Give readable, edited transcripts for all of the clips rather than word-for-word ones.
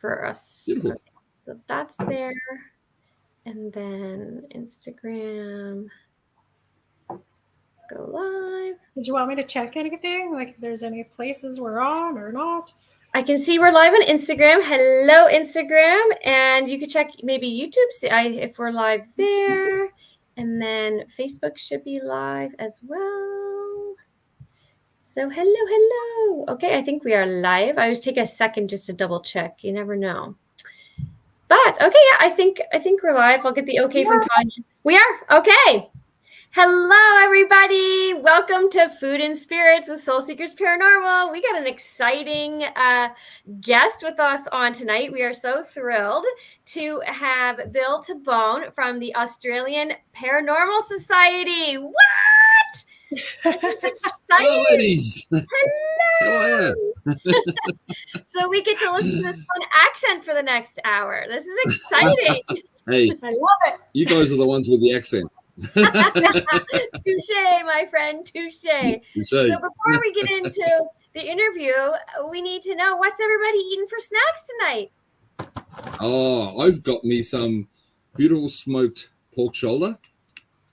for us. Beautiful. Okay, so that's there. And then Instagram, go live. Did you want me to check anything? Like if there's any places we're on or not? I can see we're live on Instagram. Hello, Instagram. And you can check maybe YouTube if we're live there. And then Facebook should be live as well. So hello. Okay, I think we are live. I always take a second just to double check. You never know. But okay, yeah, I think we're live. I'll get the okay from Tanya. We are? Okay. Hello, everybody. Welcome to Food and Spirits with Soul Seekers Paranormal. We got an exciting guest with us on tonight. We are so thrilled to have Bill Tabone from the Australian Paranormal Society. What? This is exciting. Hello, ladies. Hello. So we get to listen to this fun accent for the next hour. This is exciting. Hey, I love it. You guys are the ones with the accent. Touche, my friend, touche. So before we get into the interview, we need to know, what's everybody eating for snacks tonight? Oh, I've got me some beautiful smoked pork shoulder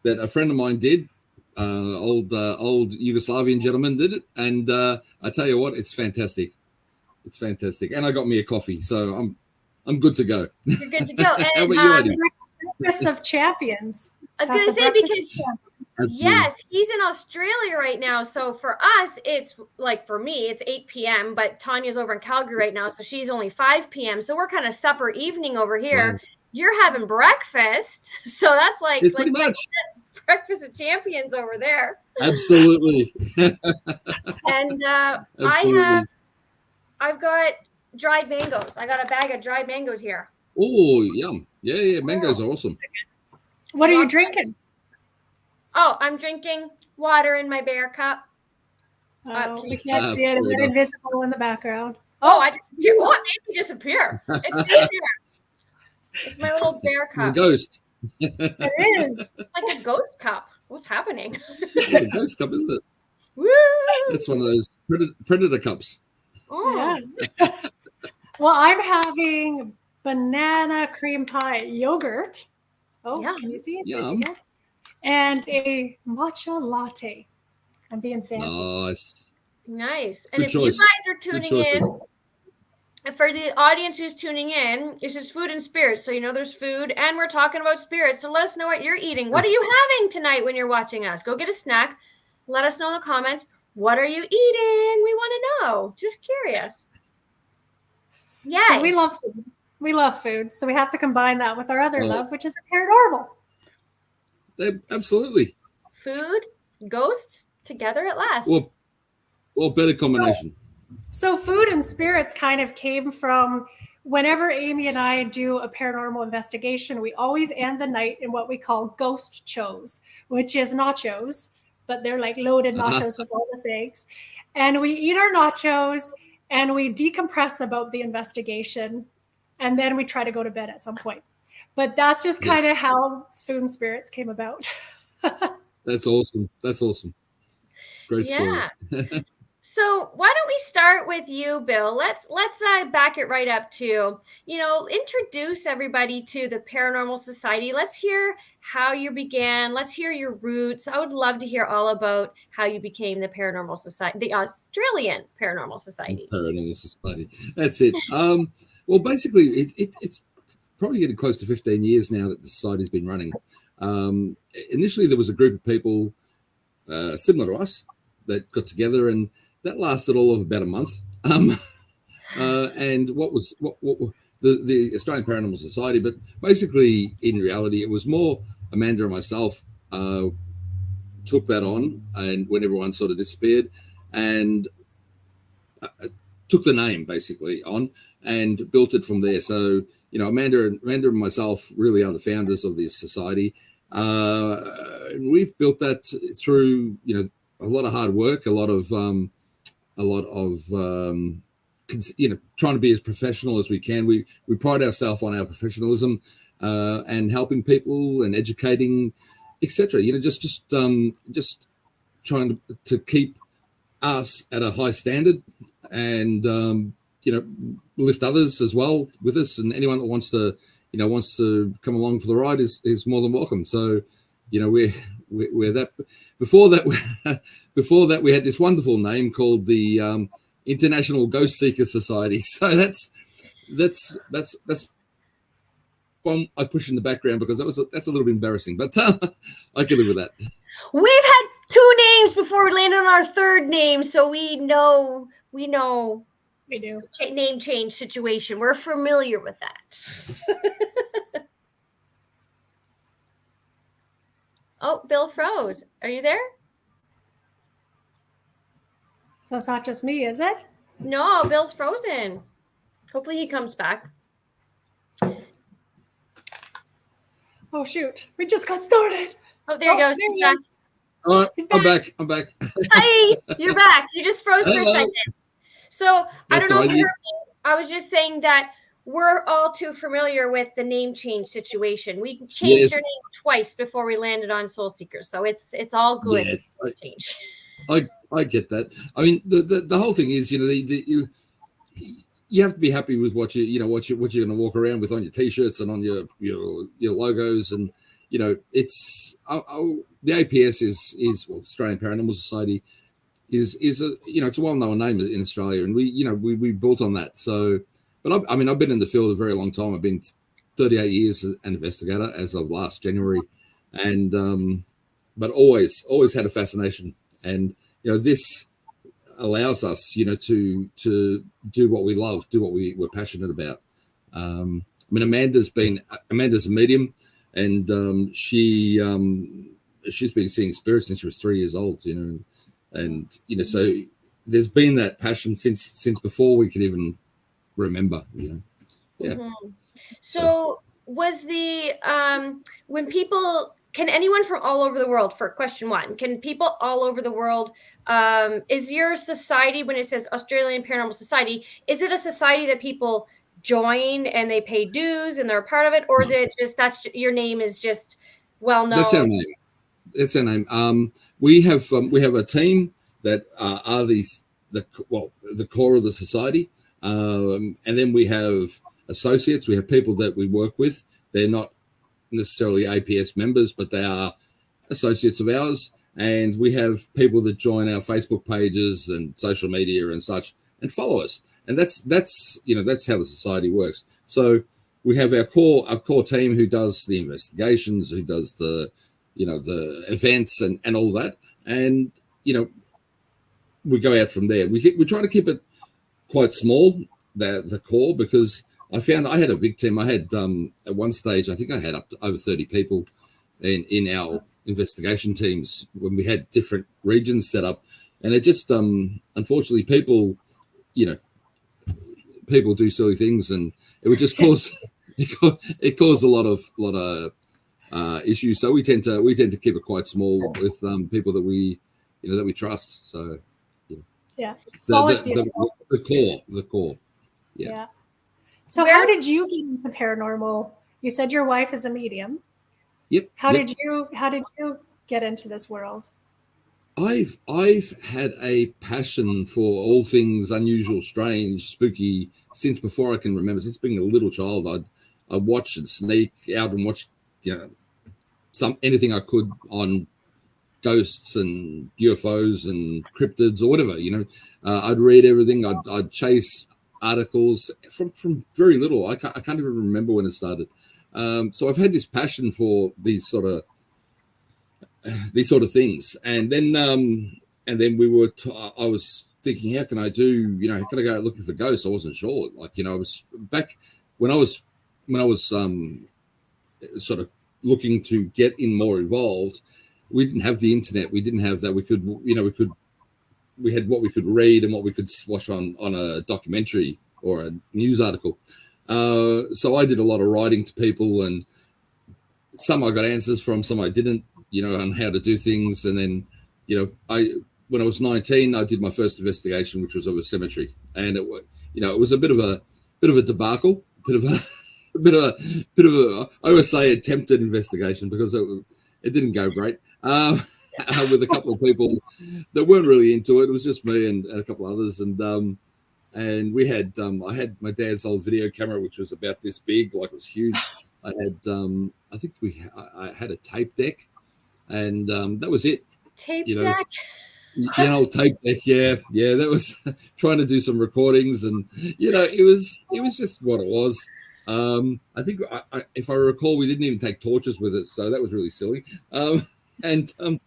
that a friend of mine did. Old Yugoslavian gentleman did it, and I tell you what, it's fantastic. It's fantastic, and I got me a coffee, so I'm good to go. You're good to go. And, how about you, Eddie? Breakfast of Champions. I was going to say, because yes, he's in Australia right now. So for us, it's like, for me, it's 8 p.m., but Tanya's over in Calgary right now, so she's only 5 p.m. So we're kind of supper evening over here. Wow. You're having breakfast, so that's like pretty much Breakfast of Champions over there. Absolutely. And I've got dried mangoes. I got a bag of dried mangoes here. Oh, yum. Yeah. Mangoes are awesome. What are you drinking? Oh, I'm drinking water in my bear cup. We can't see it. It's invisible in the background. Oh, I disappeared. Oh, it made me disappear. It's in here. It's my little bear cup. It's a ghost. It is. It's like a ghost cup. What's happening? It's a ghost cup, isn't it? Woo! It's one of those predator cups. Oh. Yeah. Well, I'm having banana cream pie yogurt. Oh, yeah. Can you see it? Yum. And a matcha latte. I'm being fancy. Nice. And Good if choice. you guys are tuning in, for the audience who's tuning in, this is Food and Spirits. So, there's food and we're talking about spirits. So let us know what you're eating. What are you having tonight when you're watching us? Go get a snack. Let us know in the comments. What are you eating? We want to know. Just curious. Yeah. Because we love food. We love food. So we have to combine that with our other love, which is the paranormal. Absolutely. Food, ghosts, together at last. Well, better combination. So Food and Spirits kind of came from whenever Amy and I do a paranormal investigation, we always end the night in what we call ghost chos, which is nachos, but they're like loaded nachos with all the things. And we eat our nachos and we decompress about the investigation. And then we try to go to bed at some point. But that's just kind of how Food and Spirits came about. That's awesome. Great story. Yeah. So why don't we start with you, Bill? Let's back it right up to, introduce everybody to the Paranormal Society. Let's hear how you began. Let's hear your roots. I would love to hear all about how you became the Paranormal Society, the Australian Paranormal Society. Paranormal Society. That's it. Well, basically, it's probably getting close to 15 years now that the society's been running. Initially, there was a group of people similar to us that got together, and that lasted all of about a month. And what the Australian Paranormal Society, but basically, in reality, it was more Amanda and myself took that on, and when everyone sort of disappeared, and took the name basically on and built it from there. So, Amanda and myself really are the founders of this society. And we've built that through, a lot of hard work, a lot of trying to be as professional as we can. We pride ourselves on our professionalism and helping people and educating, etc. Just trying to keep us at a high standard and lift others as well with us, and anyone that wants to come along for the ride is more than welcome. So, we're that. Before that, we had this wonderful name called the International Ghost Seeker Society. So that's one I push in the background because that's a little bit embarrassing, but I can live with that. We've had 2 names before we landed on our 3rd name, so we know. We do. Name change situation. We're familiar with that. Oh, Bill froze. Are you there? So it's not just me, is it? No, Bill's frozen. Hopefully he comes back. Oh, shoot. We just got started. Oh, there he goes. He's back. All right, I'm back. Hi, you're back. You just froze for a second. So I don't know if you heard me. I was just saying that we're all too familiar with the name change situation. We changed your name twice before we landed on Soul Seekers, so it's all good. Yeah, I get that. I mean, the whole thing is, you have to be happy with what you're going to walk around with on your t-shirts and on your logos, and it's the APS is Australian Paranormal Society is a it's a well-known name in Australia, and we built on that. So, but I've been in the field a very long time. I've been 38 years as an investigator as of last January, and but always had a fascination, and this allows us to do what we love, do what we're passionate about. I mean, Amanda's a medium, and she's been seeing spirits since she was 3 years old, and so there's been that passion since before we could even remember, yeah. Mm-hmm. So was the when people, can anyone from all over the world, for question 1, can people all over the world, is your society, when it says Australian Paranormal Society, is it a society that people join and they pay dues and they're a part of it, or is it just your name is just well known? That's our name. We have a team that are the core of the society, and then we have associates. We have people that we work with. They're not necessarily APS members, but they are associates of ours. And we have people that join our Facebook pages and social media and such and follow us. And that's how the society works. So we have our core team who does the investigations, who does the events and all that. And, we go out from there. We try to keep it quite small, the core, because I found I had a big team. I had, at one stage, I think I had up to over 30 people in our investigation teams when we had different regions set up. And it just, unfortunately, people do silly things, and it would just cause, it caused a lot of issues. So we tend to keep it quite small with people that we trust. So yeah, the core. Yeah. So how did you get into paranormal? You said your wife is a medium. Yep. How did you get into this world? I've had a passion for all things unusual, strange, spooky since before I can remember. Since being a little child, I'd watch and sneak out and watch, anything I could on ghosts and UFOs and cryptids or whatever. I'd read everything. I'd chase articles from very little. I can't even remember when it started. So I've had this passion for these sort of things, and then we were. I was thinking, how can I go out looking for ghosts? I wasn't sure. I was back when I was sort of looking to get more involved. We didn't have the internet. We didn't have that. We had what we could read and what we could watch on a documentary or a news article. So I did a lot of writing to people, and some I got answers from, some I didn't, on how to do things. And then, when I was 19, I did my first investigation, which was of a cemetery, and it was a bit of a debacle, I always say attempted investigation because it didn't go great. With a couple of people that weren't really into it. It was just me and a couple of others, and and we had I had my dad's old video camera, which was about this big, like it was huge. I had I think I had a tape deck, and that was it. Tape You know, deck. tape deck. Yeah, that was trying to do some recordings, and it was just what it was. I think if I recall, we didn't even take torches with us, so that was really silly. And so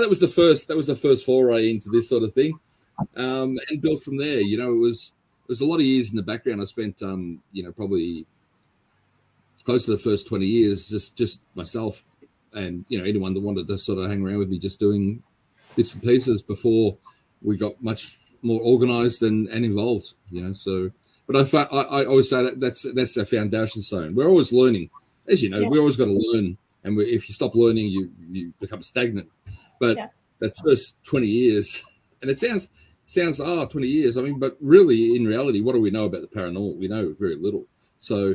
that was the first foray into this sort of thing, and built from there. It was a lot of years in the background. I spent probably close to the first 20 years just myself, and anyone that wanted to sort of hang around with me, just doing bits and pieces before we got much more organized and involved. So. But I always say that's a foundation stone. We're always learning, as you know. We always got to learn, and if you stop learning, you become stagnant. But that first 20 years, and it sounds 20 years. I mean, but really, in reality, what do we know about the paranormal? We know very little. So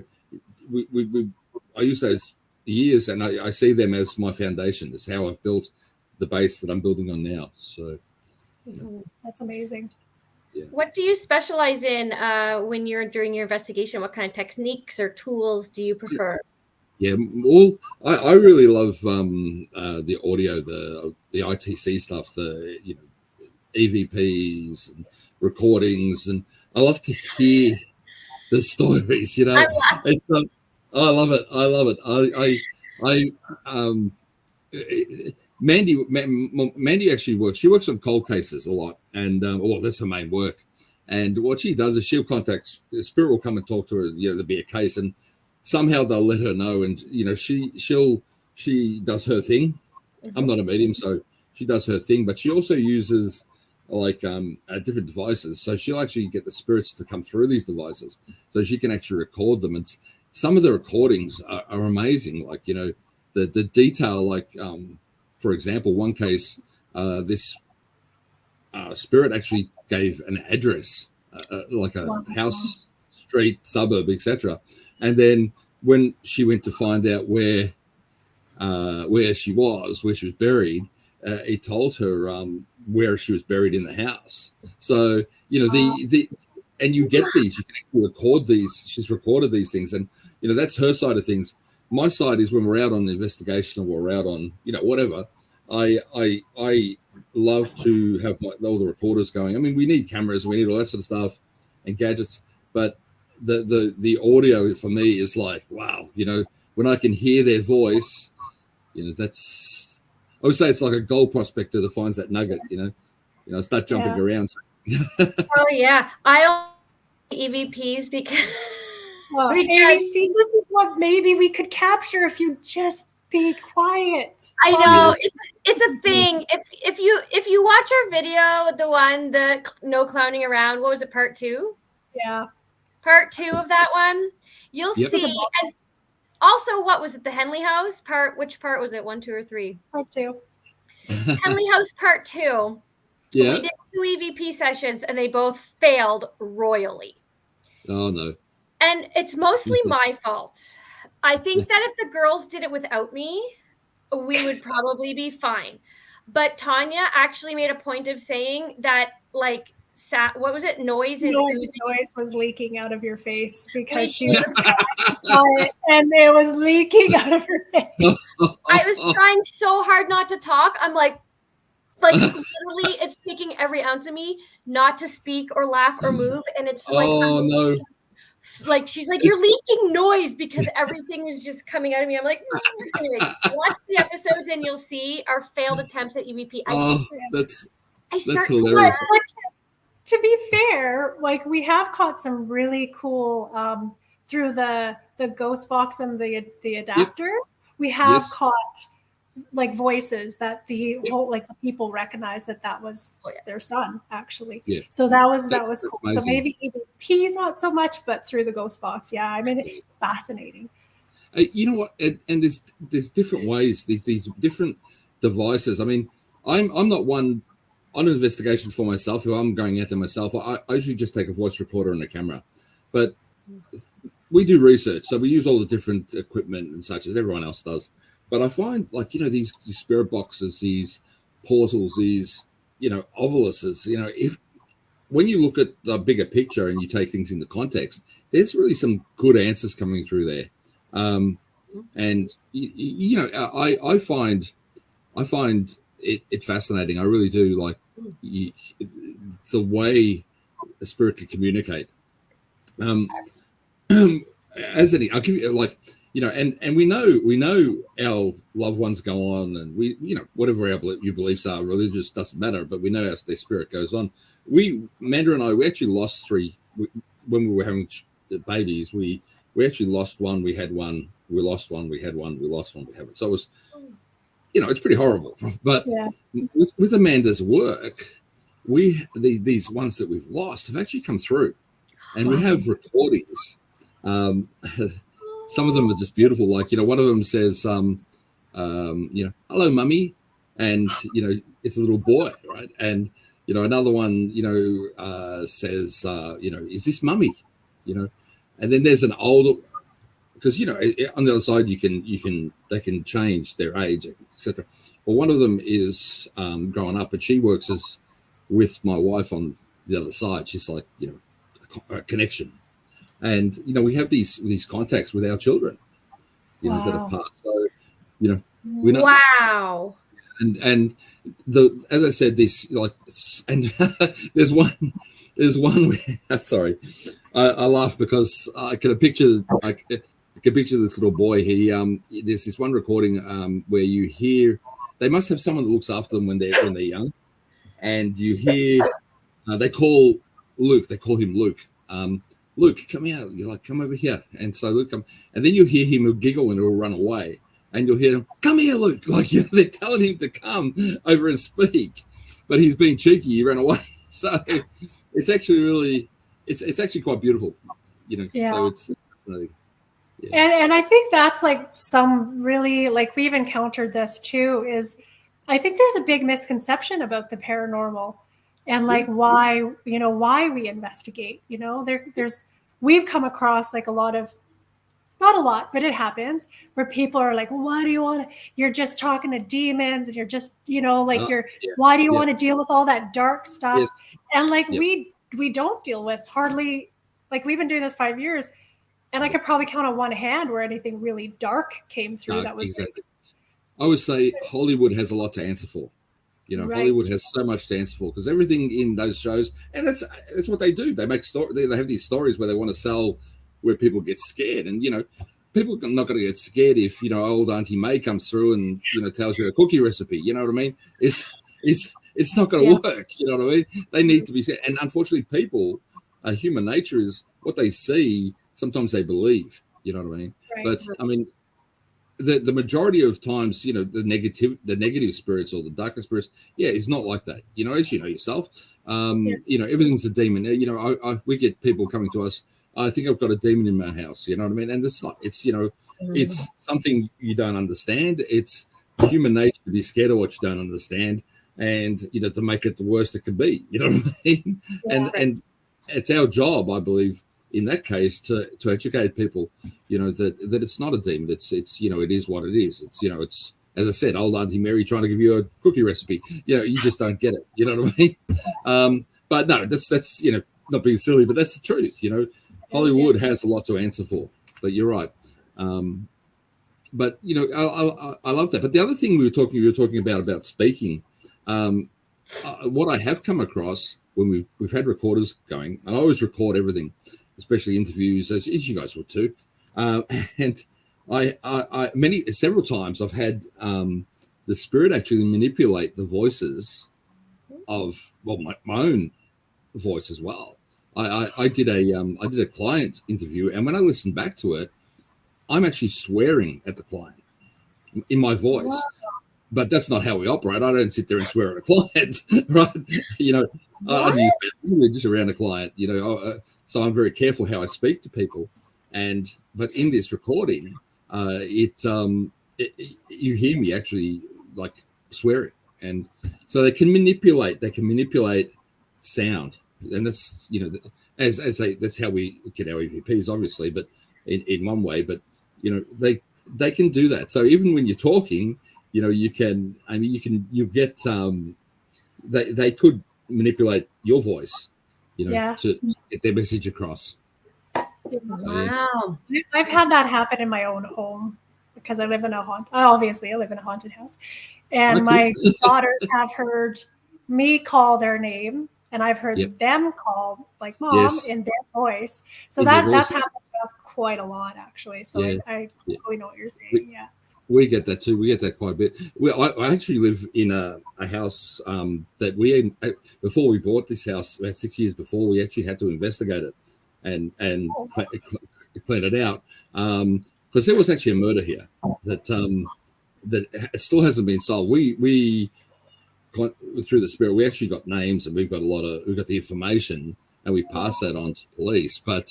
I use those years, and I see them as my foundation. That's how I've built the base that I'm building on now. So that's amazing. Yeah. What do you specialize in when you're doing your investigation? What kind of techniques or tools do you prefer? Yeah, well, I really love the audio, the ITC stuff, the EVPs and recordings, and I love to hear the stories. I love it. I love it. Mandy actually works. She works on cold cases a lot, and that's her main work. And what she does is she'll contact the spirit, will come and talk to her. There'll be a case, and somehow they'll let her know. And she does her thing. Mm-hmm. I'm not a medium, so she does her thing, but she also uses different devices. So she'll actually get the spirits to come through these devices, so she can actually record them. And some of the recordings are amazing. Like the detail, for example, one case, this spirit actually gave an address, like a house, street, suburb, etc. And then when she went to find out where she was buried, it told her where she was buried in the house. So and you get these, you can actually record these. She's recorded these things, and that's her side of things. My side is when we're out on the investigation or we're out on whatever. I love to have all the recorders going. I mean, we need cameras, we need all that sort of stuff and gadgets, but the audio for me is like, wow, when I can hear their voice, that's, I would say it's like a gold prospector that finds that nugget, start jumping around. Oh yeah, I EVPs because Amy, see, this is what maybe we could capture if you just be quiet. I know it's a thing. If you watch our video, the no clowning around, what was it, part 2? Yeah, part 2 of that one, you'll see. And also, what was it, the Henley House part? Which part was it? 1, 2, or 3? Part 2. Henley House part 2. Yeah, we did 2 EVP sessions, and they both failed royally. Oh no. And it's mostly my fault. I think that if the girls did it without me, we would probably be fine. But Tanya actually made a point of saying that, what was it? Noise was leaking out of your face because she was quiet and it was leaking out of her face. I was trying so hard not to talk. I'm like literally, it's taking every ounce of me not to speak or laugh or move. And it's no. She's like, you're leaking noise because everything is just coming out of me. I'm like, anyway, watch the episodes and you'll see our failed attempts at EVP. That's hilarious. To be fair, we have caught some really cool through the ghost box and the adapter. Yep. We have caught voices that the people recognize that was their son actually. Yeah. So that was cool. Amazing. So maybe EVP's not so much, but through the ghost box, it's fascinating. You know what? And there's different ways. These different devices. I mean, I'm not one on an investigation for myself. If I'm going out there myself, I usually just take a voice recorder and a camera. But we do research, so we use all the different equipment and such as everyone else does. But I find, these spirit boxes, these portals, these, ovuluses, if when you look at the bigger picture and you take things into context, there's really some good answers coming through there. And you know, I find it fascinating. I really do, like the way a spirit can communicate. As any, I'll give you, like, you know, and we know our loved ones go on, and we, you know, whatever your beliefs are, religious doesn't matter, but we know their spirit goes on. Amanda and I, we actually lost three when we were having babies. We actually lost one. We had one. We lost one. We had one. We lost one. We haven't. So it was, you know, it's pretty horrible. But with Amanda's work, these ones that we've lost have actually come through, and we have recordings. Some of them are just beautiful. Like, you know, one of them says, you know, hello, mummy. And, you know, it's a little boy, right? And, you know, another one, you know, says, you know, is this mummy? You know, and then there's an older, because, you know, on the other side, they can change their age, etc. Well, one of them is growing up, and she works with my wife on the other side. She's like, you know, a connection. And, you know, we have these contacts with our children, you know, that have passed. So, you know, we know. Wow. And as I said, this, like, and there's one where, sorry, I laugh because I can picture this little boy. There's this one recording where you hear, they must have someone that looks after them when they're young, and you hear they call him Luke. Luke, come here. You're like, come over here. And so Luke come, and then you hear him giggle and he'll run away. And you'll hear him, come here, Luke. Like, you know, they're telling him to come over and speak, but he's being cheeky. He ran away. So it's actually really, it's actually quite beautiful, you know. Yeah. So it's really, yeah. And I think that's like some really, like, we've encountered this too, is I think there's a big misconception about the paranormal. And like why we investigate, you know, we've come across like not a lot, but it happens where people are like, well, why do you want to, you're just talking to demons and you're just, you know, like why do you want to deal with all that dark stuff? Yes. And like, we don't deal with hardly, like, we've been doing this 5 years, and I could probably count on one hand where anything really dark came through. That was exactly. I would say Hollywood has a lot to answer for. You know, Hollywood has so much to answer for, because everything in those shows, and that's what they do. They make they have these stories where they want to sell, where people get scared. And, you know, people are not going to get scared if, you know, old Auntie May comes through and, you know, tells you a cookie recipe. You know what I mean? It's not going to work. You know what I mean? They need to be scared. And unfortunately, people, human nature is what they see. Sometimes they believe. You know what I mean? Right. But I mean, the majority of times, you know, the negative spirits or the darker spirits, it's not like that. You know, as you know yourself, you know, everything's a demon. You know, we get people coming to us, I think I've got a demon in my house. You know what I mean? And it's not. It's, you know, it's something you don't understand. It's human nature to be scared of what you don't understand, and, you know, to make it the worst it can be. You know what I mean? And it's our job, I believe, in that case, to educate people, you know, that it's not a demon. It's you know, it is what it is. It's, you know, it's, as I said, old Auntie Mary trying to give you a cookie recipe. You know, you just don't get it. You know what I mean? But no, that's you know, not being silly, but that's the truth. You know, Hollywood has a lot to answer for. But you're right. But, you know, I love that. But the other thing we were talking about speaking, what I have come across when we've had recorders going, and I always record everything, especially interviews, as you guys would too. And I several times I've had the spirit actually manipulate the voices of, well, my own voice as well. I did a client interview, and when I listened back to it, I'm actually swearing at the client in my voice. Wow. But that's not how we operate. I don't sit there and swear at a client, right? You know, I use language just around a client, you know. So I'm very careful how I speak to people. But in this recording, you hear me actually like swearing, and so they can manipulate sound, and that's, you know, that's how we get our EVPs, obviously, but in one way. But, you know, they can do that. So even when you're talking, you know, you get they could manipulate your voice to get their message across. Wow. I've had that happen in my own home because I live in a haunted house. And my daughters have heard me call their name, and I've heard them call like mom in their voice. So that's happened to us quite a lot, actually. So I totally know what you're saying. We get that too. We get that quite a bit. I actually live in a house that we, before we bought this house, about 6 years before, we actually had to investigate it and clean it out because there was actually a murder here that still hasn't been solved. We through the spirit, we actually got names, and we've got the information, and we passed that on to police. But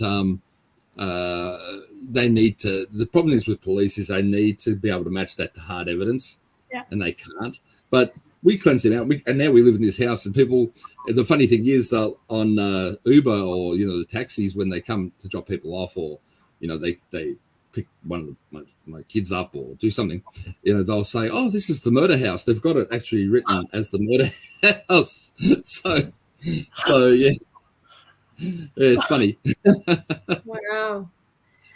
they need to. The problem is with police is they need to be able to match that to hard evidence, and they can't. But we cleanse it out, and now we live in this house. And people, the funny thing is, on Uber or the taxis, when they come to drop people off, or they pick one of my kids up or do something, they'll say, "Oh, this is the murder house." They've got it actually written as the murder house. So yeah, it's funny. Wow.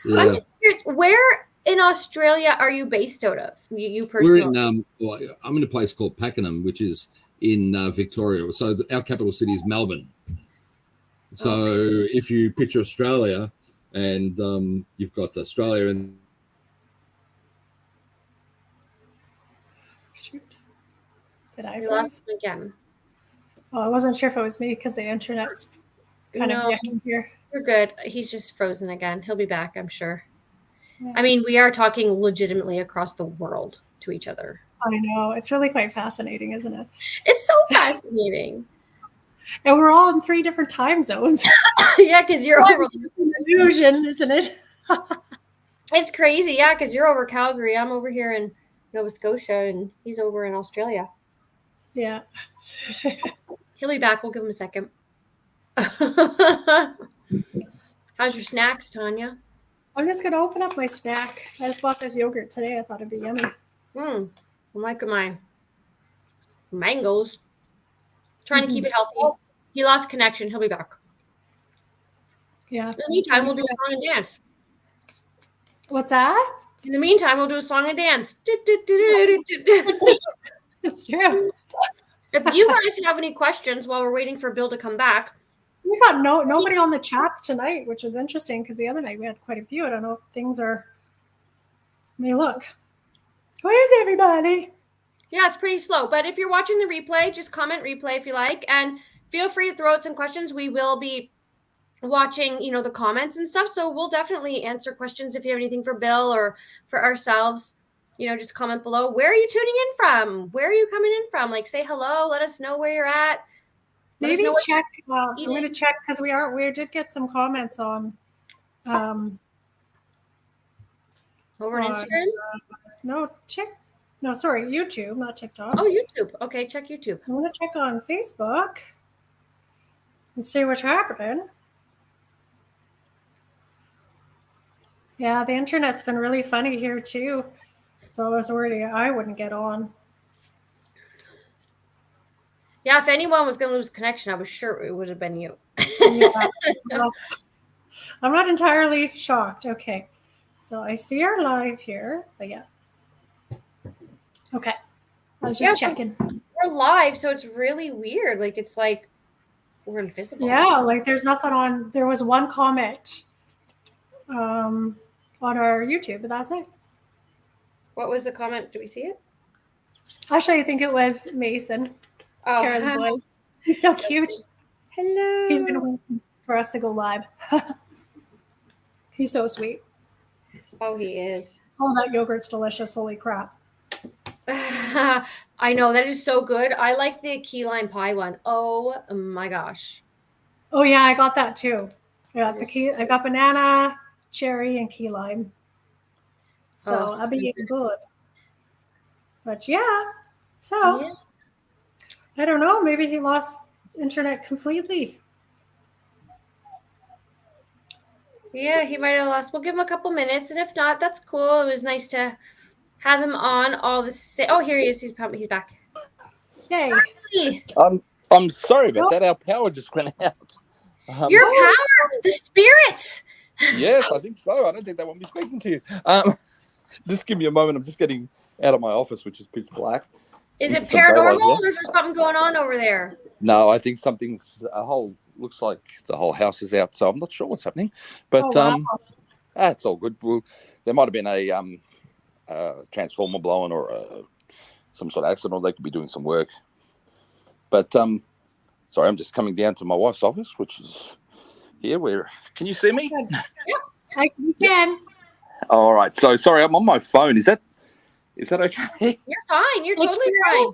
Yeah. I'm just curious, where in Australia are you based out of? You personally? We're in I'm in a place called Pakenham, which is in Victoria. So our capital city is Melbourne. So if you picture Australia, and you've got Australia and did I lost him again? Oh, I wasn't sure if it was me because the internet's kind of yucking here. You're good. He's just frozen again. He'll be back, I'm sure. Yeah. I mean, we are talking legitimately across the world to each other. I know. It's really quite fascinating, isn't it? It's so fascinating. And we're all in 3 different time zones. Yeah, because you're over. An illusion, isn't it? It's crazy, yeah, because you're over Calgary. I'm over here in Nova Scotia, and he's over in Australia. Yeah. He'll be back. We'll give him a second. How's your snacks, Tanya? I'm just going to open up my snack. I just bought this yogurt today. I thought it'd be yummy. I'm liking mine. Mangoes. Trying to keep it healthy. He lost connection. He'll be back. Yeah. In the meantime, we'll do a song and dance. What's that? In the meantime, we'll do a song and dance. It's true. If you guys have any questions while we're waiting for Bill to come back. We got nobody on the chats tonight, which is interesting because the other night we had quite a few. I don't know if things are. Let me look. Where's everybody? Yeah, it's pretty slow. But if you're watching the replay, just comment replay if you like. And feel free to throw out some questions. We will be watching, the comments and stuff. So we'll definitely answer questions if you have anything for Bill or for ourselves. Just comment below. Where are you tuning in from? Where are you coming in from? Like, say hello. Let us know where you're at. Maybe check. I'm going to check because we did get some comments on. Over on Instagram? Sorry, YouTube, not TikTok. Oh, YouTube. Okay, check YouTube. I'm going to check on Facebook and see what's happening. Yeah, the internet's been really funny here too. So I was worried I wouldn't get on. Yeah, if anyone was going to lose connection, I was sure it would have been you. Yeah. Well, I'm not entirely shocked. Okay. So I see our live here. But yeah. Okay. I was just checking. We're live, so it's really weird. Like, it's like we're invisible. Yeah, like there's nothing on. There was one comment on our YouTube, but that's it. What was the comment? Do we see it? Actually, I think it was Mason. Oh, Kara's boy. He's so cute. Hello. He's been waiting for us to go live. He's so sweet. Oh, he is. Oh, that yogurt's delicious. Holy crap. I know. That is so good. I like the key lime pie one. Oh, my gosh. Oh, yeah. I got that too. I got banana, cherry, and key lime. So I'll be eating good. But yeah. So. Yeah. I don't know. Maybe he lost internet completely. Yeah, he might have lost. We'll give him a couple minutes, and if not, that's cool. It was nice to have him on all the. Oh, here he is. He's back. Yay! I'm sorry about that. Our power just went out. Your power, the spirits. Yes, I think so. I don't think they want me speaking to you. Just give me a moment. I'm just getting out of my office, which is pitch black. Is it Into some daylight paranormal, here. or is there something going on over there? No, I think something's looks like the whole house is out, so I'm not sure what's happening. But Oh, wow. that's all good. Well, there might have been a transformer blowing or some sort of accident, or they could be doing some work. But sorry, I'm just coming down to my wife's office, which is here. Where can you see me? You can. All right. So sorry, I'm on my phone. Is that okay? You're fine. You're Looks totally good.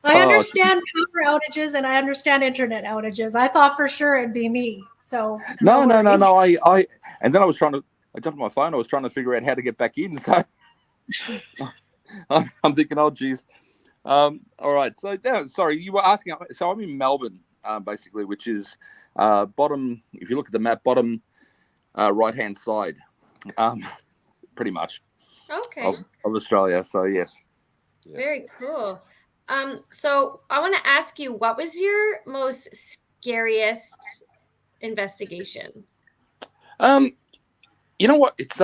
fine. I understand power outages and I understand internet outages. I thought for sure it'd be me. So No. worries. I and then I jumped on my phone. I was trying to figure out how to get back in. So I'm thinking, oh, geez. All right. So sorry, you were asking. So I'm in Melbourne, basically, which is bottom. If you look at the map, bottom right-hand side, pretty much Okay. of Australia. So yes. Very cool. So I want to ask you, what was your most scariest investigation? You know what? It's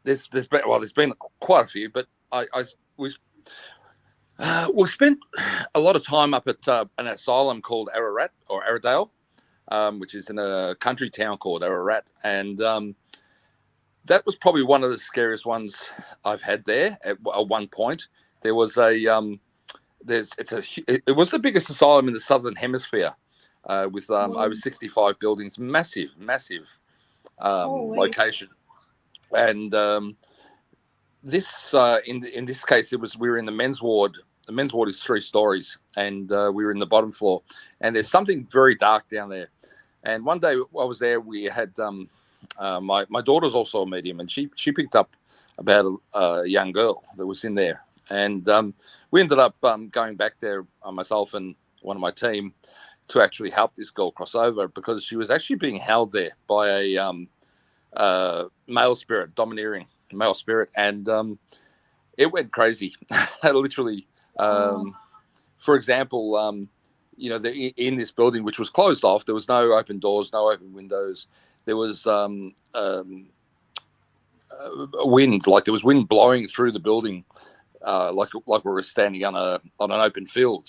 there's been quite a few, but we spent a lot of time up at an asylum called Ararat or Arradale, which is in a country town called Ararat, and that was probably one of the scariest ones I've had there. At one point, there was it was the biggest asylum in the Southern Hemisphere, with over 65 buildings, massive location, and this in this case we were in the men's ward. The men's ward is 3 stories, and we were in the bottom floor, and there's something very dark down there. And one day I was there, we had my daughter's also a medium, and she picked up about a young girl that was in there, and we ended up going back there, myself and one of my team, to actually help this girl cross over, because she was actually being held there by a male spirit, domineering male spirit, and it went crazy. Literally, for example, in this building, which was closed off, there was no open doors, no open windows. There was wind, like there was wind blowing through the building, like we were standing on an open field,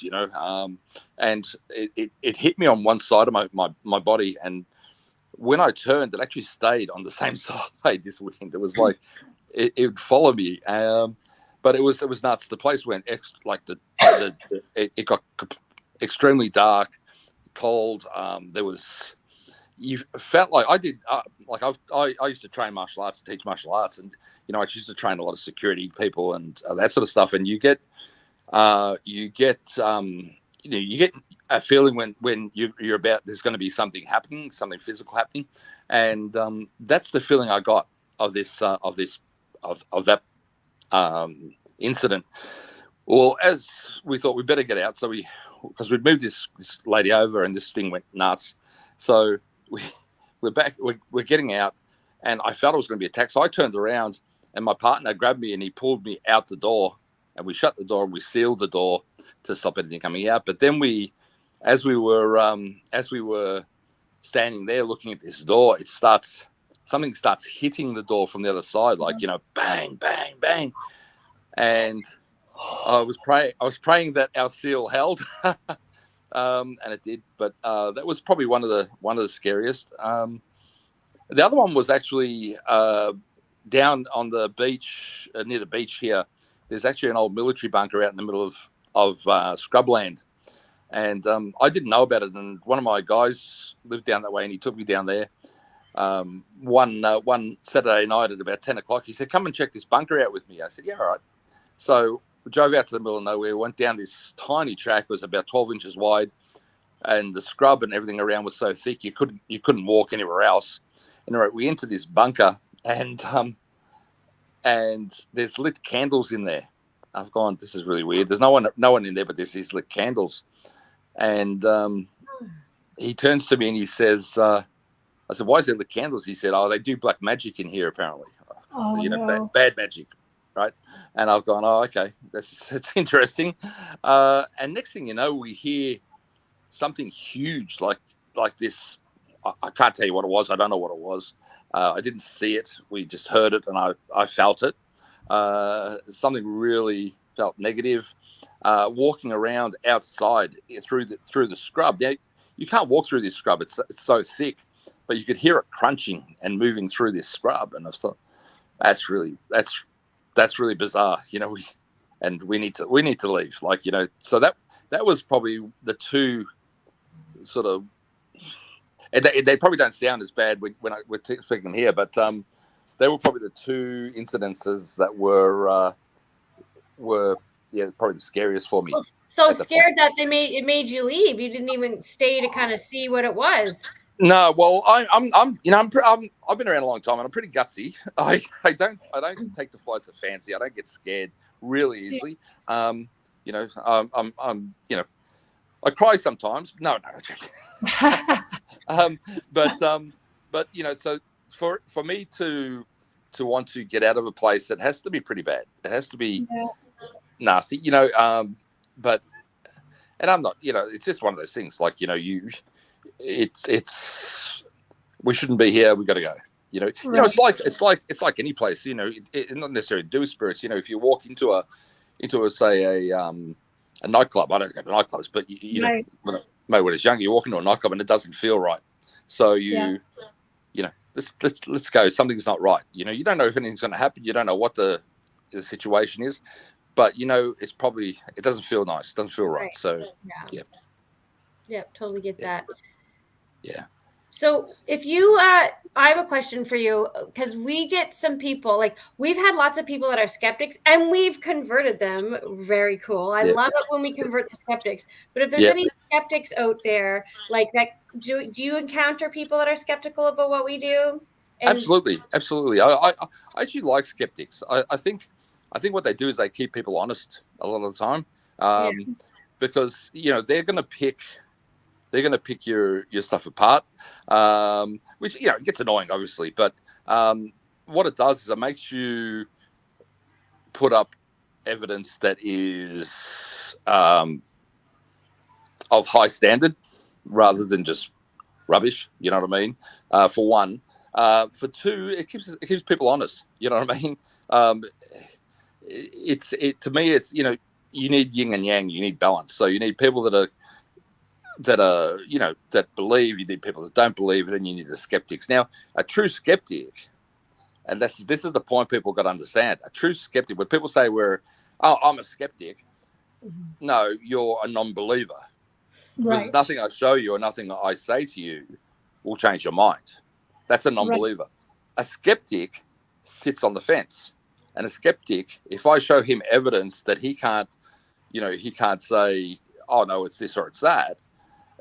and it hit me on one side of my body, and when I turned, it actually stayed on the same side. This wind, it was like it would follow me, but it was nuts. The place went it got extremely dark, cold. You felt like I did. I used to train martial arts, teach martial arts, and I used to train a lot of security people and that sort of stuff. And you get a feeling when you're about there's going to be something happening, something physical happening, and that's the feeling I got of that incident. Well, as we thought, we better get out, so because we'd moved this lady over, and this thing went nuts. So we're back. We're getting out, and I felt I was going to be attacked. So I turned around, and my partner grabbed me, and he pulled me out the door, and we shut the door, and we sealed the door to stop anything coming out. But then as we were standing there looking at this door, something starts hitting the door from the other side, like bang, bang, bang, and I was praying that our seal held, and it did. But that was probably one of the scariest. The other one was actually down on the beach, near the beach here. There's actually an old military bunker out in the middle of scrubland, and I didn't know about it. And one of my guys lived down that way, and he took me down there. One Saturday night at about 10 o'clock, he said, "Come and check this bunker out with me." I said, "Yeah, all right." So we drove out to the middle of nowhere, went down this tiny track. It was about 12 inches wide, and the scrub and everything around was so thick you couldn't walk anywhere else. And all right, we entered this bunker, and there's lit candles in there. I've gone, this is really weird. There's no one in there, but there's these lit candles. And he turns to me and he says, I said, "Why is there lit candles?" He said, "Oh, they do black magic in here, apparently. No. Bad magic." Right. And I've gone, "Oh, okay, that's interesting." And next thing you know, we hear something huge like this. I can't tell you what it was. I don't know what it was. I didn't see it. We just heard it, and I felt it. Something really felt negative. Walking around outside through the scrub. Now, you can't walk through this scrub. It's so thick, but you could hear it crunching and moving through this scrub. And I thought, that's really bizarre. We need to leave. So that was probably the two sort of. And they probably don't sound as bad when we're speaking here, but they were probably the two incidences that were probably the scariest for me. Well, so scared that it made you leave. You didn't even stay to kind of see what it was. No, well, I've been around a long time, and I'm pretty gutsy. I don't take the flights at fancy. I don't get scared really easily. I cry sometimes. No. But so for me to want to get out of a place, it has to be pretty bad. It has to be nasty, but, and I'm not, it's just one of those things we shouldn't be here. We got to go, right. It's like any place, not necessarily to do with spirits. If you walk into a nightclub, I don't go to nightclubs, but right. Maybe when I was younger, you walk into a nightclub and it doesn't feel right. So let's go. Something's not right. You don't know if anything's going to happen. You don't know what the situation is, but it's probably, it doesn't feel nice. It doesn't feel right. So yeah, totally get that. Yeah. So if you, I have a question for you, because we get some people, we've had lots of people that are skeptics and we've converted them. Very cool. I love it when we convert the skeptics. But if there's any skeptics out there like that, do you encounter people that are skeptical about what we do? Absolutely. I actually like skeptics. I think what they do is they keep people honest a lot of the time, because they're going to pick your stuff apart, which it gets annoying, obviously. But what it does is it makes you put up evidence that is of high standard rather than just rubbish. You know what I mean? For one, for two, it keeps people honest. You know what I mean? To me, it's you need yin and yang. You need balance. So you need people that believe. You need people that don't believe, and then you need the skeptics. Now, a true skeptic, and this is the point people got to understand. A true skeptic, when people say I'm a skeptic, no, you're a non-believer. Right. Because nothing I show you or nothing I say to you will change your mind. That's a non-believer. Right. A skeptic sits on the fence, and a skeptic, if I show him evidence that he can't say, oh no, it's this or it's that,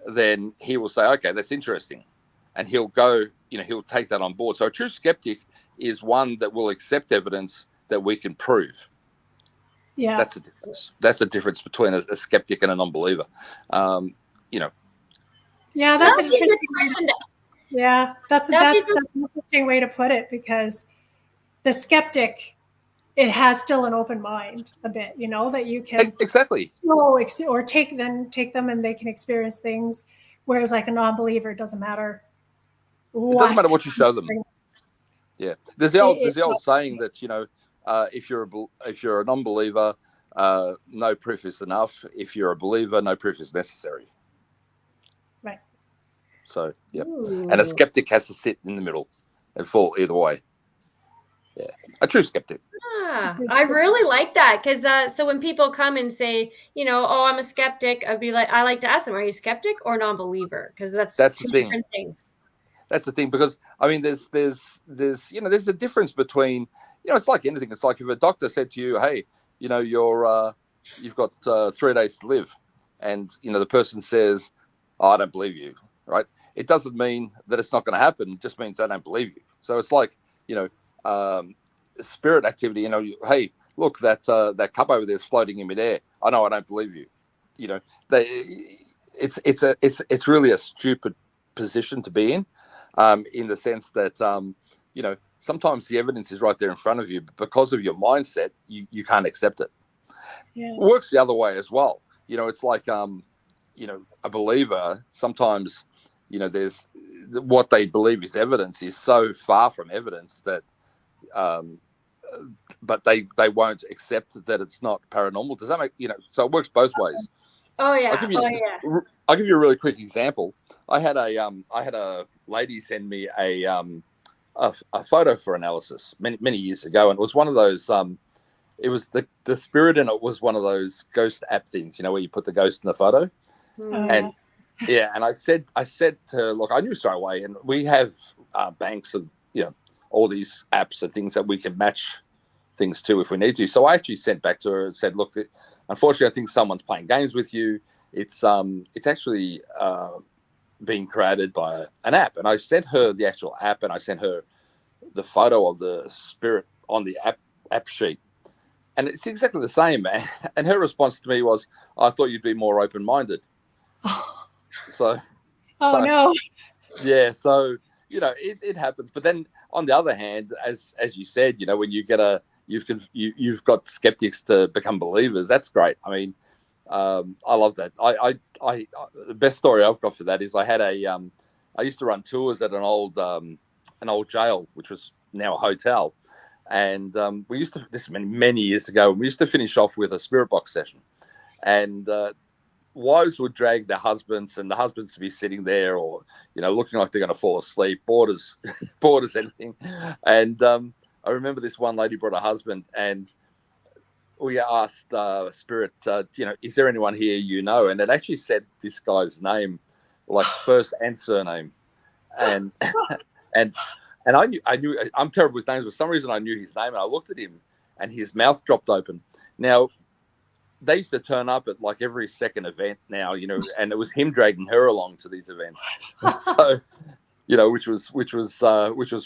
then he will say, okay, that's interesting. And he'll go, he'll take that on board. So a true skeptic is one that will accept evidence that we can prove. Yeah. That's the difference. That's the difference between a skeptic and a non-believer. Yeah, that's an interesting way. Yeah, that's an interesting way to put it, because the skeptic, it has still an open mind a bit, that you can exactly or take them and they can experience things. Whereas like a non-believer, it doesn't matter. It doesn't matter what you show them. Yeah, there's the old saying that if you're a non-believer, no proof is enough. If you're a believer, no proof is necessary. Right. So and a skeptic has to sit in the middle and fall either way. Yeah, a true skeptic. I really like that, because so when people come and say, oh, I'm a skeptic, I like to ask them, are you skeptic or non-believer? Because that's two different things. That's the thing, because I mean, there's a difference between, it's like anything. It's like if a doctor said to you, hey, you've got 3 days to live, and the person says, oh, I don't believe you, right? It doesn't mean that it's not going to happen. It just means I don't believe you. So it's like, spirit activity, hey, look, that cup over there is floating in midair. I know, I don't believe you. It's really a stupid position to be in the sense that sometimes the evidence is right there in front of you, but because of your mindset, you can't accept it. Yeah. It works the other way as well. It's like a believer, sometimes, there's what they believe is evidence is so far from evidence that, but they won't accept that it's not paranormal. Does that make, so it works both ways. Oh I'll yeah. give you, Oh yeah. I'll give you a really quick example. I had a lady send me a photo for analysis many years ago, and it was one of those. It was the spirit in it was one of those ghost app things, where you put the ghost in the photo. And yeah, and I said to her, look, I knew straight away, and we have banks of all these apps and things that we can match things to if we need to. So I actually sent back to her and said, look, unfortunately, I think someone's playing games with you. It's actually being created by an app, and I sent her the actual app, and I sent her the photo of the spirit on the app sheet, and it's exactly the same, man. And her response to me was, I thought you'd be more open-minded. So no. Yeah, so it happens. But then on the other hand, as you said, when you get you've got skeptics to become believers. That's great. I mean, I love that. I the best story I've got for that is I had I used to run tours at an old jail, which was now a hotel, and we used to, this is many years ago, we used to finish off with a spirit box session, and wives would drag their husbands, and the husbands to be sitting there, or looking like they're going to fall asleep, bored as anything. And I remember this one lady brought a husband, and we asked spirit, is there anyone here and it actually said this guy's name, like first and surname, and and I knew I'm terrible with names. For some reason, I knew his name, and I looked at him, and his mouth dropped open. Now, they used to turn up at like every second event now, and it was him dragging her along to these events. So, which was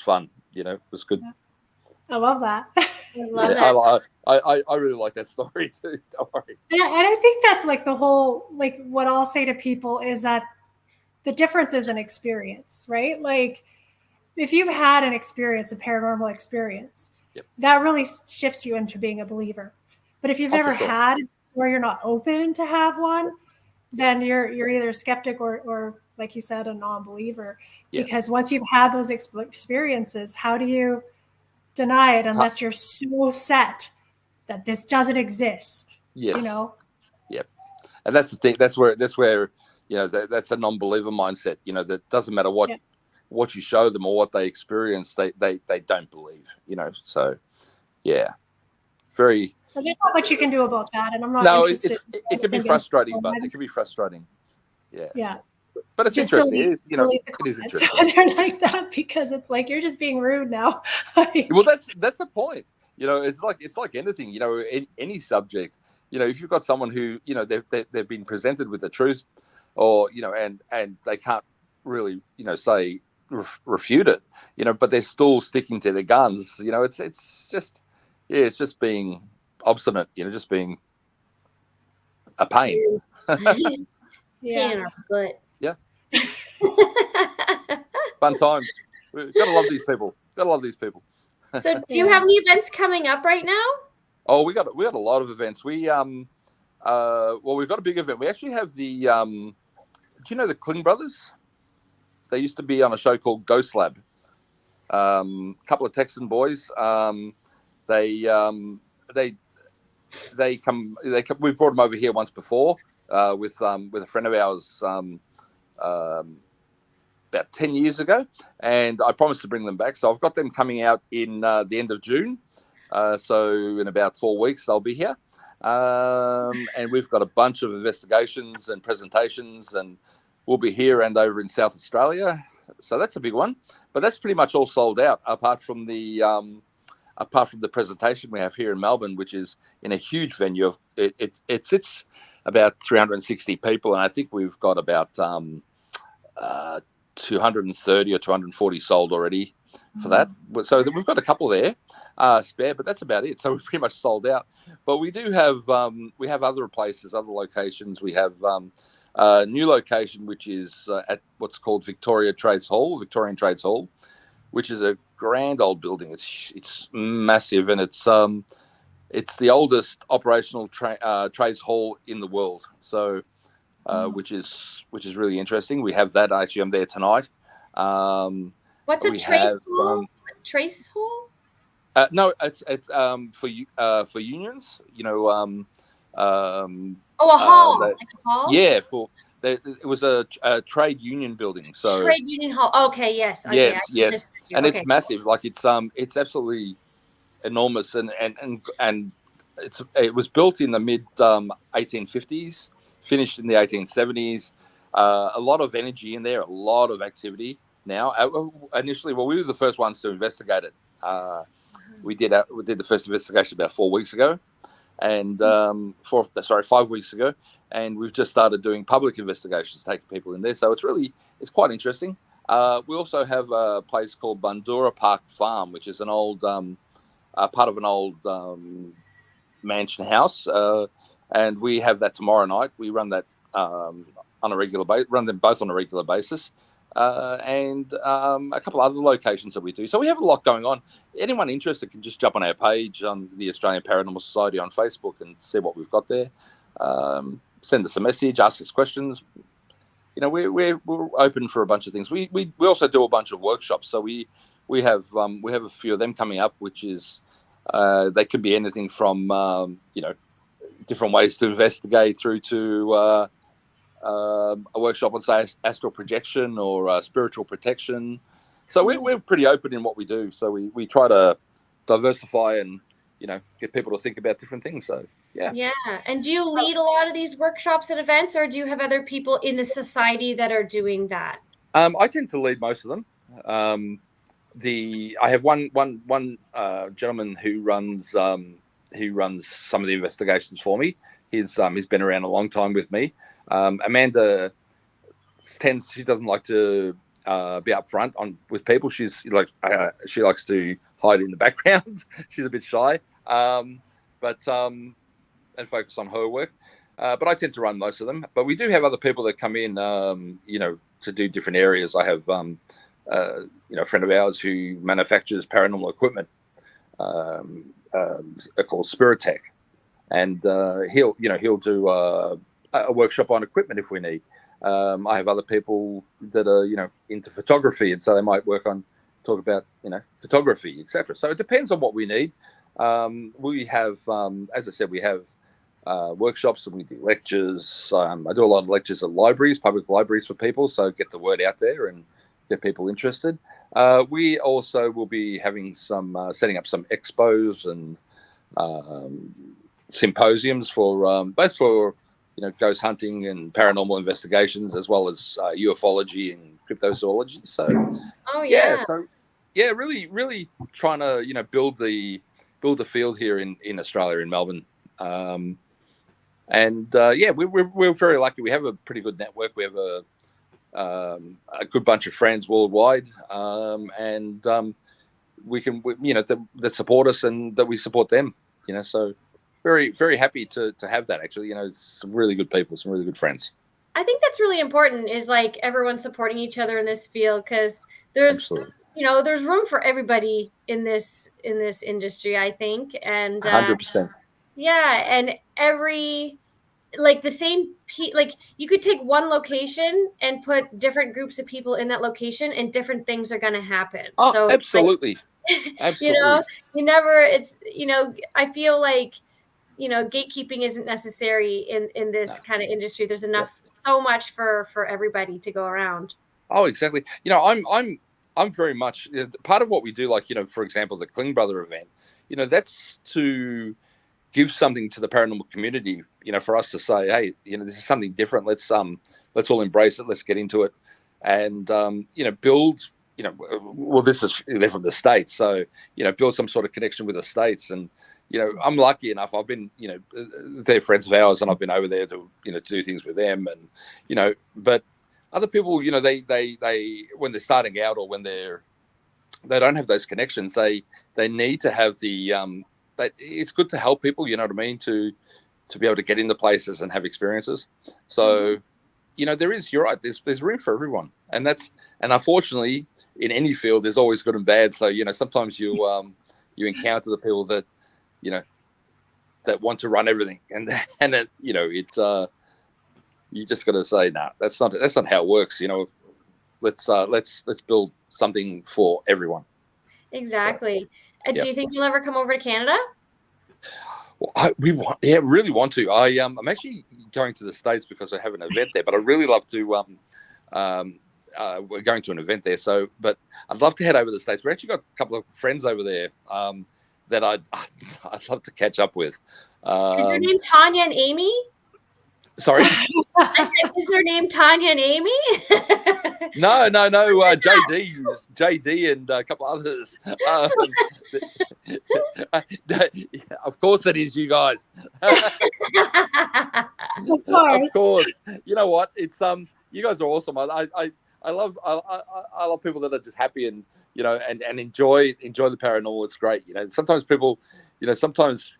fun. It was good. I love that. I love that. I really like that story too. Don't worry. And I think that's like the whole, like what I'll say to people is that the difference is an experience, right? Like if you've had an experience, a paranormal experience, yep, that really shifts you into being a believer. But if you've never had, or you're not open to have one, then you're either a skeptic or like you said, a non-believer. Yeah. Because once you've had those experiences, how do you deny it unless you're so set that this doesn't exist? Yes. Yep. And that's the thing. That's where that's a non-believer mindset. That doesn't matter what you show them or what they experience, they don't believe. So yeah, very. So there's not much you can do about that, and I'm not interested. It can be frustrating, but it can be frustrating. Yeah. Yeah. But it's just interesting. It is interesting. They're like that because it's like you're just being rude now. Well, that's the point. It's like anything. Any subject. If you've got someone who they've been presented with the truth, or and they can't really say refute it. But they're still sticking to their guns. It's just being obstinate. Just being a pain. Yeah. Yeah. Fun times. We've got to love these people. So do you have any events coming up right now? Oh, we got a lot of events. We we've got a big event. We actually have the do you know the Kling brothers? They used to be on a show called Ghost Lab. A couple of Texan boys. They come. We've brought them over here once before with a friend of ours about 10 years ago, and I promised to bring them back. So I've got them coming out in the end of June. So in about 4 weeks they'll be here, and we've got a bunch of investigations and presentations, and we'll be here and over in South Australia. So that's a big one, but that's pretty much all sold out apart from the presentation we have here in Melbourne, which is in a huge venue. It sits about 360 people, and I think we've got about 230 or 240 sold already for that. So we've got a couple there spare, but that's about it. So we're pretty much sold out. But we do have other places, other locations. We have a new location, which is at what's called Victorian Trades Hall, which is a grand old building. It's massive, and it's the oldest operational trades hall in the world. So which is really interesting. We have that actually. I'm there tonight. What's a we trace have, hole? Trace hole? No, it's for unions. Oh, a hall, that, like a hall. yeah, it was a trade union building. So Trade union hall. Okay, yes. Okay, I yes, you. and Okay. it's massive. Like it's absolutely enormous, and it was built in the mid 1850s, finished in the 1870s. A lot of energy in there, a lot of activity. Now, initially, we were the first ones to investigate it. We did the first investigation about 4 weeks ago, and 5 weeks ago, and we've just started doing public investigations, taking people in there. So it's quite interesting. We also have a place called Bandura Park Farm, which is an old part of an old mansion house, and we have that tomorrow night. We run that on a regular run them both on a regular basis, and a couple of other locations that we do. So we have a lot going on. Anyone interested can just jump on our page on the Australian Paranormal Society on Facebook and see what we've got there. Send us a message, ask us questions. We're open for a bunch of things. We also do a bunch of workshops. So we have a few of them coming up, which is they could be anything from different ways to investigate through to a workshop on, say, astral projection or spiritual protection. So we're pretty open in what we do. So we try to diversify and get people to think about different things. So yeah. And do you lead a lot of these workshops and events, or do you have other people in the society that are doing that? I tend to lead most of them. I have one gentleman who runs some of the investigations for me. He's been around a long time with me. Amanda she doesn't like to be upfront with people. She likes to hide in the background. She's a bit shy, and focus on her work. But I tend to run most of them. But we do have other people that come in, to do different areas. I have a friend of ours who manufactures paranormal equipment, called Spirit Tech, and he'll do a workshop on equipment if we need. I have other people that are into photography, and so they might talk about photography, etc. So it depends on what we need. We have, as I said, we have workshops, and we do lectures. I do a lot of lectures at libraries, public libraries for people, so get the word out there and get people interested. We also will be having setting up some expos and symposiums for both for ghost hunting and paranormal investigations, as well as ufology and cryptozoology. So really, really trying to build the field here in Australia, in Melbourne. We're very lucky. We have a pretty good network. We have a good bunch of friends worldwide, and we can, that support us and that we support them. So very, very happy to have that. Actually, some really good people, some really good friends. I think that's really important. Is like everyone supporting each other in this field, because there's Absolutely. There's room for everybody in this industry, I think, and 100%. and the same like you could take one location and put different groups of people in that location, and different things are going to happen. Oh, so absolutely. Absolutely. I feel like gatekeeping isn't necessary in this kind of industry. There's enough, so much for everybody to go around. Oh, exactly. I'm very much part of what we do. Like, for example, the Kling Brother event, that's to give something to the paranormal community, for us to say, hey, this is something different. Let's all embrace it. Let's get into it, and build. They're from the States, so build some sort of connection with the States. And I'm lucky enough. I've been, they're friends of ours, and I've been over there to do things with them. And but other people, they when they're starting out, or when they don't have those connections, they need to have the it's good to help people, you know what I mean, to be able to get into places and have experiences. So, you're right, there's room for everyone. And unfortunately, in any field, there's always good and bad. So, sometimes you encounter the people that, that want to run everything. And it you just got to say, nah, that's not how it works. You know, let's build something for everyone. Exactly. Yep. Do you think you'll ever come over to Canada? Well, really want to. I'm actually going to the States because I have an event there, but I really love to. We're going to an event there, but I'd love to head over to the States. We've actually got a couple of friends over there that I'd love to catch up with. Is their name Tanya and Amy? Sorry, I said, is their name Tanya and Amy? no. JD, and a couple others. Of course, it is you guys. Of course. You know what? It's you guys are awesome. I love people that are just happy and and enjoy the paranormal. It's great. Sometimes people, sometimes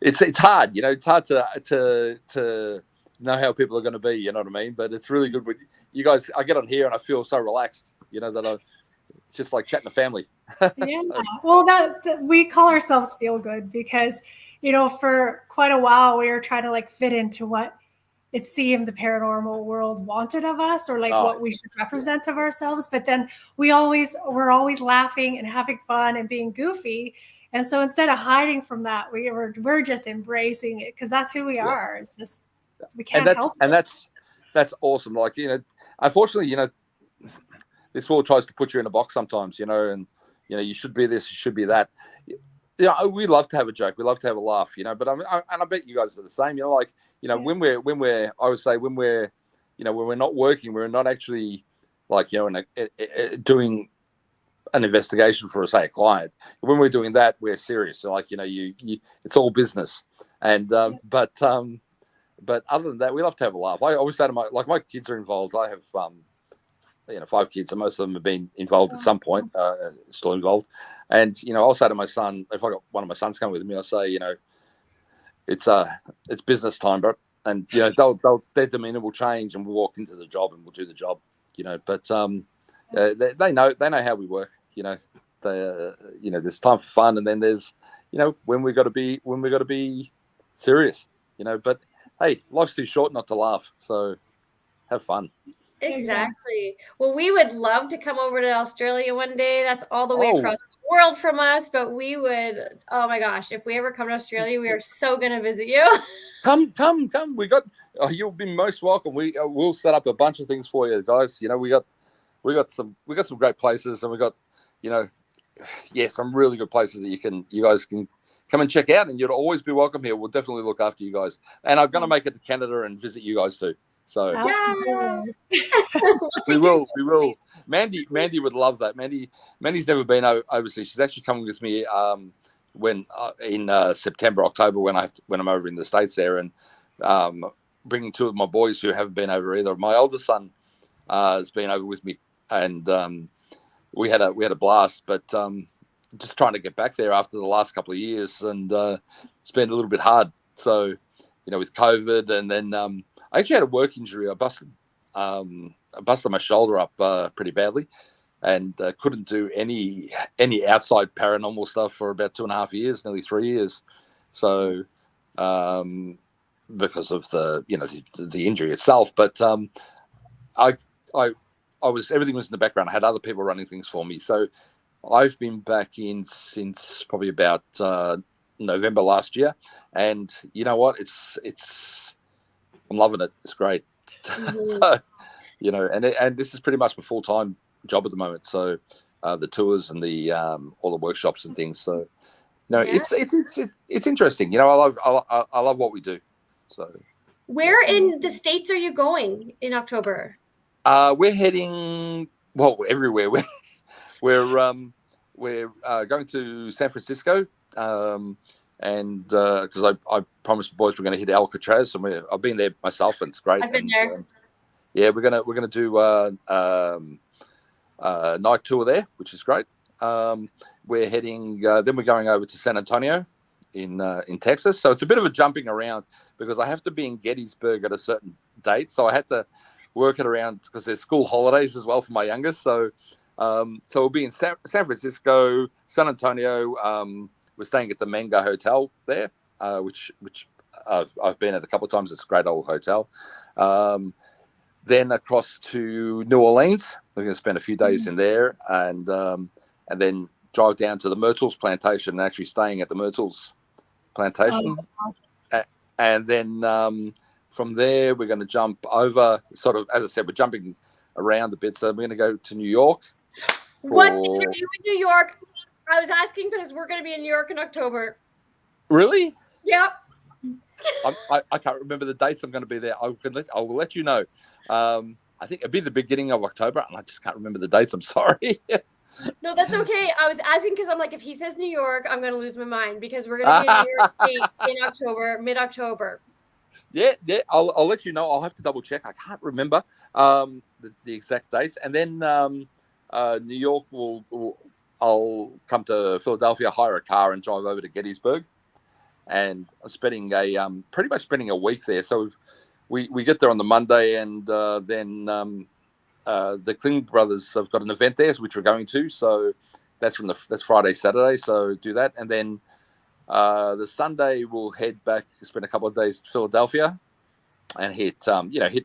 it's hard. It's hard to know how people are going to be. You know what I mean? But it's really good with you guys. I get on here and I feel so relaxed. That it's just like chatting to family. Yeah. Well, that we call ourselves Feel Good because for quite a while we were trying to fit into what it seemed the paranormal world wanted of us, or what we should represent of ourselves. But then we're always laughing and having fun and being goofy. And so instead of hiding from that, we're just embracing it because that's who we are. It's just we can't help it. And that's awesome. Unfortunately, this world tries to put you in a box sometimes, and you should be this, you should be that. We love to have a joke, we love to have a laugh, but I bet you guys are the same. When we're I would say when we're not working, we're not actually doing an investigation for a client. When we're doing that, we're serious. So it's all business. And but other than that, we love to have a laugh. I always say to my kids are involved. I have 5 kids, and most of them have been involved at some point, still involved. And I'll say to my son, if I got one of my sons come with me, I'll say, it's business time, bro. And their demeanor will change, and we'll walk into the job and we'll do the job. But they know how we work. There's time for fun, and then there's when we got to be serious. But hey, life's too short not to laugh, so have fun. Exactly. Well, we would love to come over to Australia one day. That's all the way across the world from us, but we would, oh my gosh, if we ever come to Australia, we are so going to visit you. Come. You'll be most welcome. We'll set up a bunch of things for you guys. We got some great places, and we got, some really good places that you guys can come and check out, and you'll always be welcome here. We'll definitely look after you guys. And I'm going to make it to Canada and visit you guys too. So we will. Mandy would love that. Mandy's never been overseas. She's actually coming with me when in September, October when I'm over in the States there, and bringing 2 of my boys who haven't been over either. My oldest son has been over with me, and we had a blast. But just trying to get back there after the last couple of years, and it's been a little bit hard. So with COVID, and then. I actually had a work injury. I busted my shoulder up pretty badly, and couldn't do any outside paranormal stuff for about 2.5 years, nearly 3 years. So because of the injury itself, but I was, everything was in the background. I had other people running things for me, so I've been back in since probably about November last year, and you know what? I'm loving it. It's great. Mm-hmm. So, and this is pretty much my full-time job at the moment. So, the tours and the all the workshops and things. So, it's interesting. I love what we do. So, where in the States are you going in October? We're heading everywhere. We're going to San Francisco. And because I promised the boys we're going to hit Alcatraz, and I've been there myself, and it's great. I've been there. We're gonna do a night tour there, which is great. We're heading. Then we're going over to San Antonio in Texas. So it's a bit of a jumping around because I have to be in Gettysburg at a certain date. So I had to work it around because there's school holidays as well for my youngest. So we'll be in San Francisco, San Antonio. We're staying at the Mango Hotel there, which I've been at a couple of times. It's a great old hotel. Then across to New Orleans. We're going to spend a few days in there, and then drive down to the Myrtles plantation and actually staying at the Myrtles plantation. And then from there, we're going to jump over, sort of, as I said, we're jumping around a bit. So we're going to go to New York. What are you in New York? I was asking because we're going to be in New York in October. Really? Yep. I can't remember the dates I'm going to be there. I will let you know. I think it'll be the beginning of October, and I just can't remember the dates. I'm sorry. No, that's okay. I was asking because I'm like, if he says New York, I'm going to lose my mind because we're going to be in New York State in October, mid-October. Yeah. I'll let you know. I'll have to double check. I can't remember the exact dates. And then New York I'll come to Philadelphia, hire a car, and drive over to Gettysburg. And I'm spending pretty much spending a week there. So we get there on the Monday, and then the Kling brothers have got an event there, which we're going to. So that's Friday, Saturday. So do that, and then the Sunday we'll head back, spend a couple of days in Philadelphia, and hit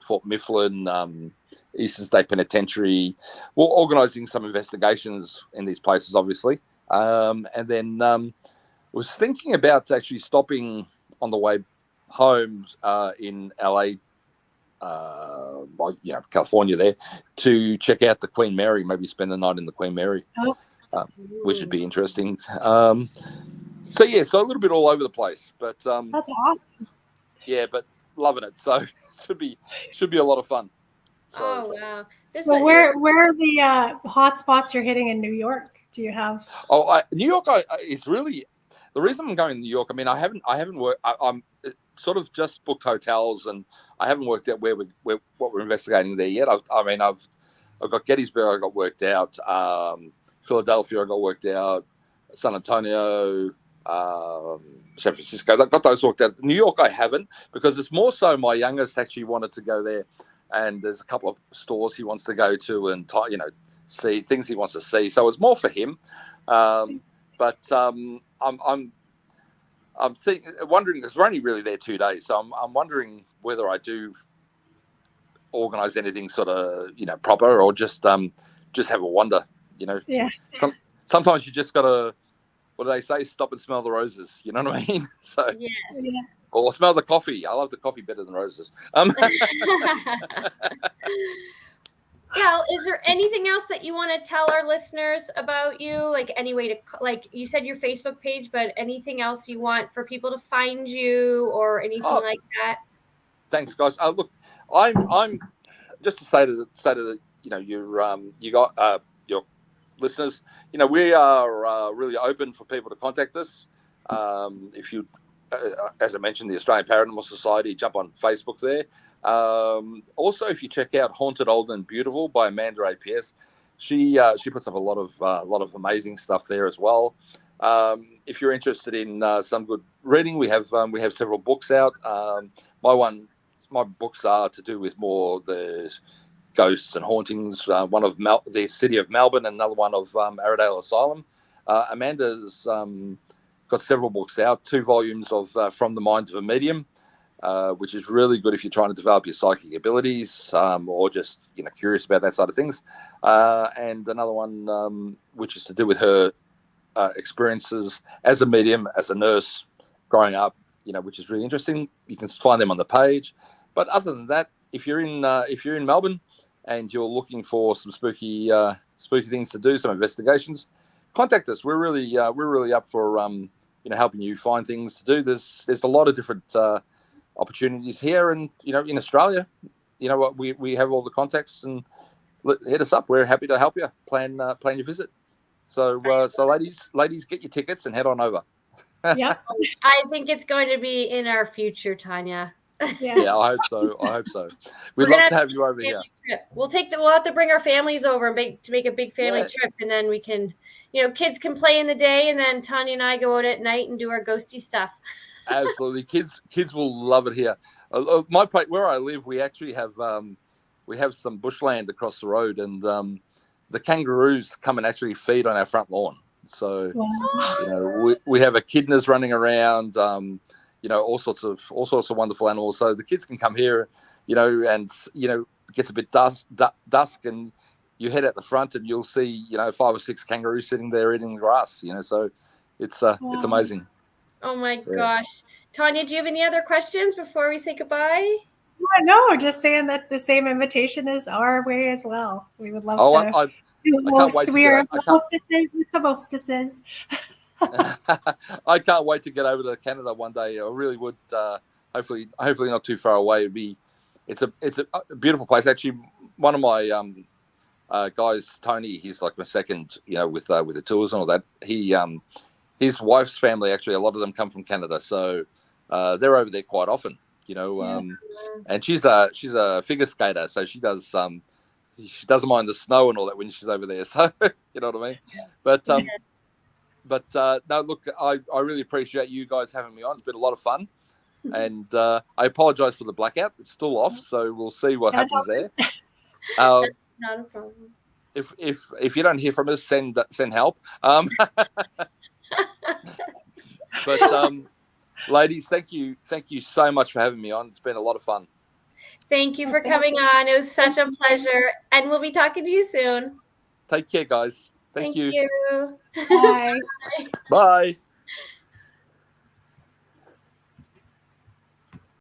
Fort Mifflin, Eastern State Penitentiary. We're organising some investigations in these places, obviously, and then was thinking about actually stopping on the way home in LA, California, there, to check out the Queen Mary. Maybe spend the night in the Queen Mary, which would be interesting. So a little bit all over the place, but That's awesome. Yeah, but loving it. So it should be a lot of fun. So, oh wow! So where are the hot spots you're hitting in New York? Do you have? New York is really the reason I'm going to New York. I mean, I haven't worked. I'm sort of just booked hotels, and I haven't worked out what we're investigating there yet. I've got Gettysburg. I got worked out. Philadelphia. I got worked out. San Antonio. San Francisco. I've got those worked out. New York, I haven't, because it's more so my youngest actually wanted to go there, and there's a couple of stores he wants to go to, and see things he wants to see. So it's more for him. But I'm wondering, because we're only really there 2 days, so I'm wondering whether I do organise anything sort of proper, or just have a wander. Yeah. Sometimes you just gotta, what do they say? Stop and smell the roses. You know what I mean? So yes. Yeah. Or smell the coffee. I love the coffee better than roses. Cal, is there anything else that you want to tell our listeners about you? Like any way to, like you said, your Facebook page, but anything else you want for people to find you or anything like that? Thanks, guys. Look, I'm just to say to the you got your listeners. We are really open for people to contact us. If you, as I mentioned, the Australian Paranormal Society, jump on Facebook there. Also, if you check out Haunted, Old and Beautiful by Amanda APS, she puts up a lot of amazing stuff there as well. If you're interested in some good reading, we have several books out. My books are to do with more the ghosts and hauntings. One of the city of Melbourne, and another one of Arrowdale Asylum. Amanda's got several books out, 2 volumes of From the Mind of a Medium, which is really good if you're trying to develop your psychic abilities, or just curious about that side of things. And another one which is to do with her experiences as a medium, as a nurse, growing up, which is really interesting. You can find them on the page. But other than that, if you're in Melbourne and you're looking for some spooky things to do, some investigations, contact us. We're really up for helping you find things to do. There's a lot of different opportunities here, and in Australia, we have all the contacts, and hit us up. We're happy to help you plan your visit. So ladies, get your tickets and head on over. Yeah, I think it's going to be in our future, Tanya. Yes. Yeah, I hope so. We'd love to have you over here. Trip. We'll have to bring our families over and make a big family trip, and then we can, kids can play in the day, and then Tanya and I go out at night and do our ghosty stuff. Absolutely, kids will love it here. My place where I live, we actually have some bushland across the road, and the kangaroos come and actually feed on our front lawn. So Wow. we have echidnas running around. all sorts of wonderful animals. So the kids can come here, and it gets a bit dusk, and you head out the front, and you'll see 5 or 6 kangaroos sitting there eating the grass. So it's amazing. Oh my gosh, Tanya, do you have any other questions before we say goodbye? No, just saying that the same invitation is our way as well. We would love to I can't wait to we are get, hostesses with the hostesses. I can't wait to get over to Canada one day. I really would. Hopefully not too far away. It's a beautiful place. Actually, one of my guys, Tony, he's like my second, with the tours and all that. His wife's family, actually, a lot of them come from Canada, so they're over there quite often. And she's a figure skater, so she doesn't mind the snow and all that when she's over there. So you know what I mean. But no, look, I really appreciate you guys having me on. It's been a lot of fun, and I apologise for the blackout. It's still off, so we'll see what happens there. That's not a problem. If you don't hear from us, send help. But ladies, thank you so much for having me on. It's been a lot of fun. Thank you for coming on. It was such a pleasure, and we'll be talking to you soon. Take care, guys. Thank you. Bye. Bye.